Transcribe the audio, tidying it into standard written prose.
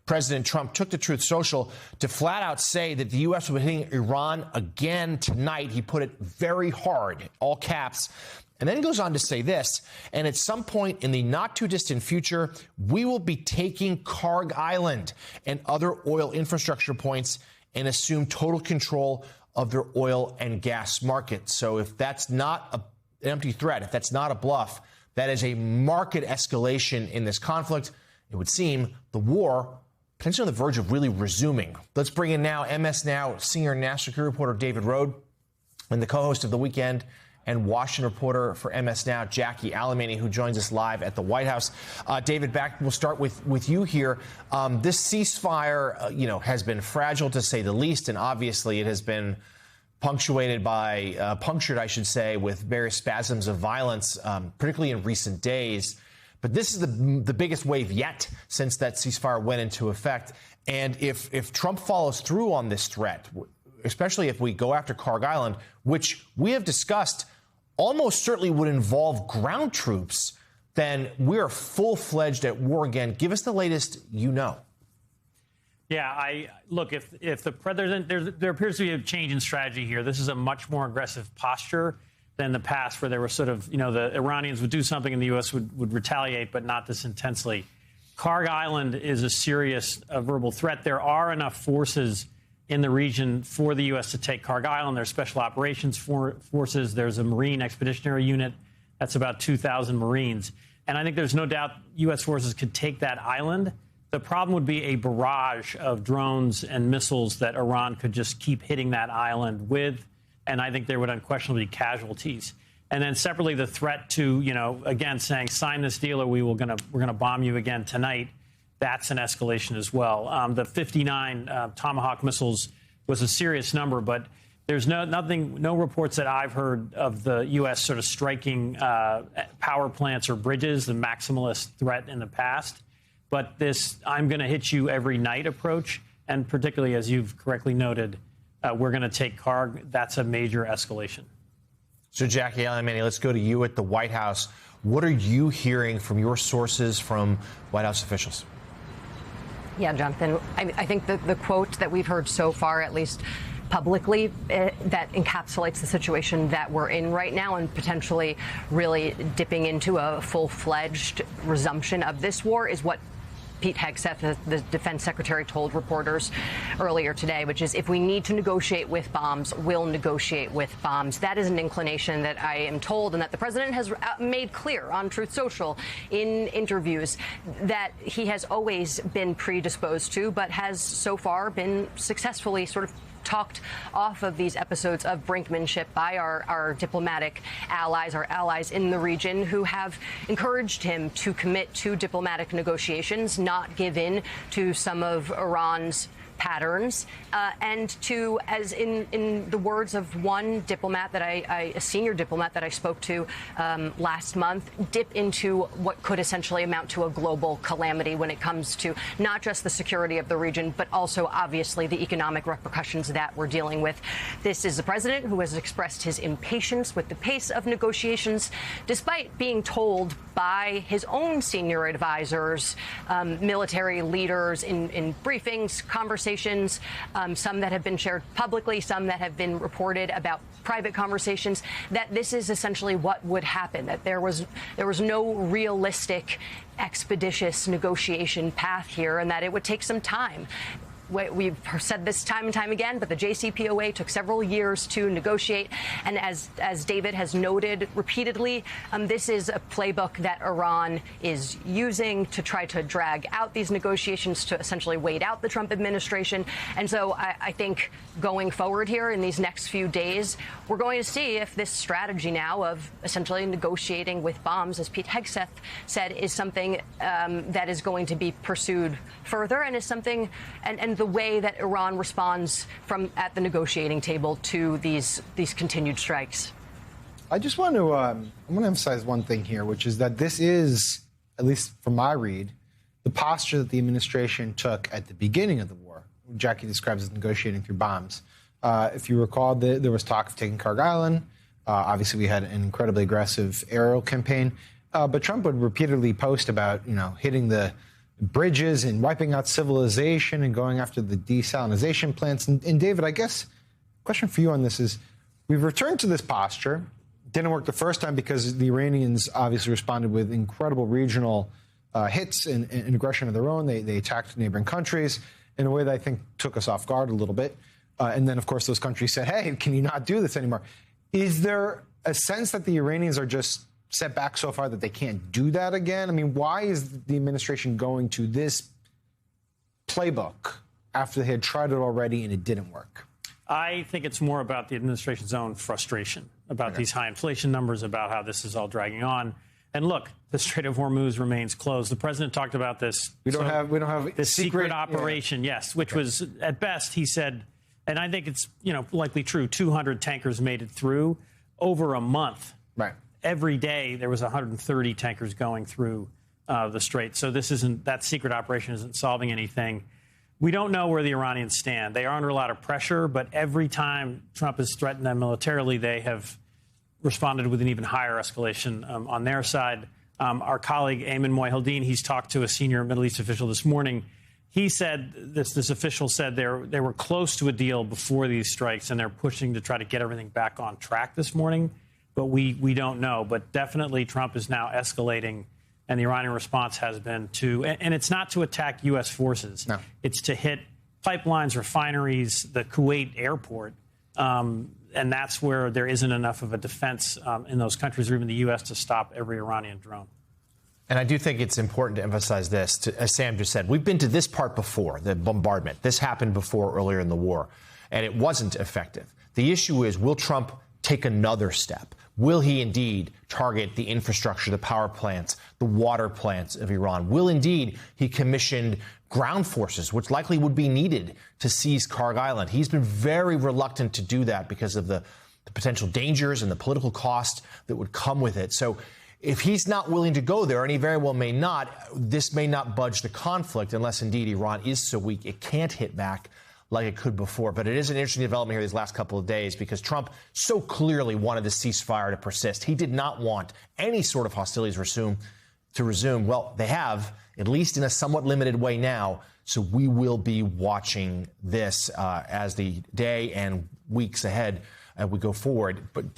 President Trump took to Truth Social to flat out say that the U.S. will be hitting Iran again tonight. He put it very hard, all caps. And then he goes on to say this, and at some point in the not too distant future, we will be taking Karg Island and other oil infrastructure points and assume total control of their oil and gas market. So if that's not an empty threat, if that's not a bluff, that is a market escalation in this conflict. It would seem the war potentially on the verge of really resuming. Let's bring in now MS Now senior national security reporter David Rode and the co-host of The Weekend and Washington reporter for MS Now, Jackie Alemany, who joins us live at the White House. David, we'll start with you here. This ceasefire, has been fragile to say the least, and obviously it has been punctured, I should say, with various spasms of violence, particularly in recent days. But this is the biggest wave yet since that ceasefire went into effect. And if Trump follows through on this threat, especially if we go after Karg Island, which we have discussed almost certainly would involve ground troops, then we're full-fledged at war again. Give us the latest you know. Yeah, look, if the president, there appears to be a change in strategy here. This is a much more aggressive posture than the past, where there were sort of, the Iranians would do something and the U.S. would retaliate, but not this intensely. Karg Island is a serious verbal threat. There are enough forces in the region for the U.S. to take Karg Island. There's special operations forces. There's a Marine Expeditionary Unit. That's about 2,000 Marines. And I think there's no doubt U.S. forces could take that island. The problem would be a barrage of drones and missiles that Iran could just keep hitting that island with. And I think there would unquestionably be casualties. And then separately, the threat to, again, saying, sign this deal or we're going to bomb you again tonight. That's an escalation as well. The 59 Tomahawk missiles was a serious number, but there's no reports that I've heard of the U.S. sort of striking power plants or bridges, the maximalist threat in the past. But this I'm going to hit you every night approach, and particularly, as you've correctly noted, we're going to take Karg, that's a major escalation. So, Jackie Alemany, let's go to you at the White House. What are you hearing from your sources, from White House officials? Yeah, Jonathan, I think the quote that we've heard so far, at least publicly, that encapsulates the situation that we're in right now and potentially really dipping into a full-fledged resumption of this war is what Pete Hegseth, the defense secretary, told reporters earlier today, which is if we need to negotiate with bombs, we'll negotiate with bombs. That is an inclination that I am told and that the president has made clear on Truth Social in interviews that he has always been predisposed to, but has so far been successfully sort of talked off of these episodes of brinkmanship by our diplomatic allies, our allies in the region, who have encouraged him to commit to diplomatic negotiations, not give in to some of Iran's patterns, and to, as in the words of one diplomat that a senior diplomat that I spoke to last month, dip into what could essentially amount to a global calamity when it comes to not just the security of the region, but also obviously the economic repercussions that we're dealing with. This is the president who has expressed his impatience with the pace of negotiations, despite being told by his own senior advisors, military leaders in briefings, conversations, some that have been shared publicly, some that have been reported about private conversations, that this is essentially what would happen, that there was no realistic, expeditious negotiation path here, and that it would take some time. We've said this time and time again, but the JCPOA took several years to negotiate. And as David has noted repeatedly, this is a playbook that Iran is using to try to drag out these negotiations, to essentially wait out the Trump administration. And so I think going forward here in these next few days, we're going to see if this strategy now of essentially negotiating with bombs, as Pete Hegseth said, is something that is going to be pursued further, and is something and the way that Iran responds at the negotiating table to these continued strikes. I just want to emphasize one thing here, which is that this is, at least from my read, the posture that the administration took at the beginning of the war. Jackie describes as negotiating through bombs. If you recall, there was talk of taking Karg Island. Obviously, we had an incredibly aggressive aerial campaign. But Trump would repeatedly post about, hitting the bridges and wiping out civilization and going after the desalinization plants. And David, I guess, question for you on this is, we've returned to this posture. Didn't work the first time because the Iranians obviously responded with incredible regional hits and aggression of their own. They attacked neighboring countries in a way that I think took us off guard a little bit. And then, of course, those countries said, hey, can you not do this anymore? Is there a sense that the Iranians are just set back so far that they can't do that again? I mean, why is the administration going to this playbook after they had tried it already and it didn't work? I think it's more about the administration's own frustration about these high inflation numbers, about how this is all dragging on. And look, the Strait of Hormuz remains closed. The president talked about this. We don't have this secret operation, yes, which was at best, he said, and I think it's likely true. 200 tankers made it through over a month. Right. Every day there was 130 tankers going through the strait. So that secret operation isn't solving anything. We don't know where the Iranians stand. They are under a lot of pressure, but every time Trump has threatened them militarily, they have responded with an even higher escalation on their side. Our colleague Ayman Mohyeldin, he's talked to a senior Middle East official this morning. He said, this official said they were close to a deal before these strikes, and they're pushing to try to get everything back on track this morning. But we don't know. But definitely Trump is now escalating, and the Iranian response has been and it's not to attack U.S. forces. No. It's to hit pipelines, refineries, the Kuwait airport. And that's where there isn't enough of a defense in those countries or even the U.S. to stop every Iranian drone. And I do think it's important to emphasize this. As Sam just said, we've been to this part before, the bombardment. This happened before, earlier in the war, and it wasn't effective. The issue is, will Trump take another step? Will he indeed target the infrastructure, the power plants, the water plants of Iran? Will indeed he commission ground forces, which likely would be needed to seize Karg Island? He's been very reluctant to do that because of the potential dangers and the political cost that would come with it. So if he's not willing to go there, and he very well may not, this may not budge the conflict unless indeed Iran is so weak it can't hit back like it could before. But it is an interesting development here these last couple of days because Trump so clearly wanted the ceasefire to persist. He did not want any sort of hostilities to resume. Well, they have, at least in a somewhat limited way now. So we will be watching this as the day and weeks ahead we go forward. But